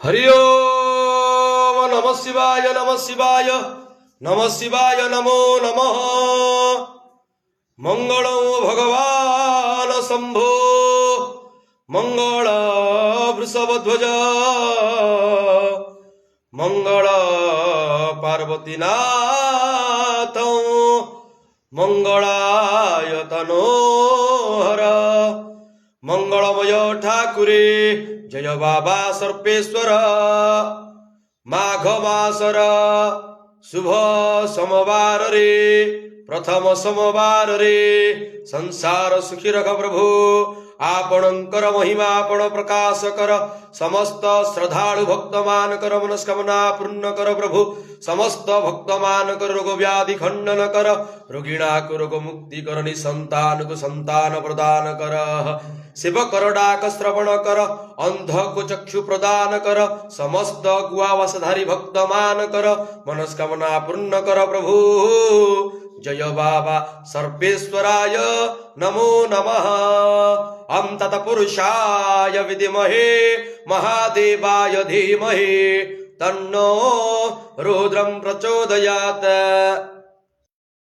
हरि ओम नमः शिवाय नमः शिवाय नमः शिवाय नमो नमः। मंगलो भगवान शंभो मंगल वृषभध्वज मंगल पार्वतीनाथ मंगलाय तनोहर मंगलमय ठाकुरे जय बाबा सर्पेश्वर। माघ मासर शुभ सोमवार रे प्रथम सोमवार रे संसार सुखी रख प्रभु। आपणकर महिमा आपण प्रकाश कर। समस्त श्रद्धालु भक्त मान कर मनस्कामना पूर्ण कर प्रभु। समस्त भक्त मान कर रोग व्याधि खंडन कर। रोगिणा को रोग मुक्ति कर। निसंतान को संतान प्रदान कर। शिव कर डाक श्रवण कर। अंध को चक्षु प्रदान कर। समस्त गुआवसधारी भक्त मान कर मनस्कामना पूर्ण कर प्रभु। जय बाबा सर्वेश्वराय नमो नमः। हम तत्पुरुषाय विद्महे महादेवाय धीमहि तन्नो रुद्रं प्रचोदयात्।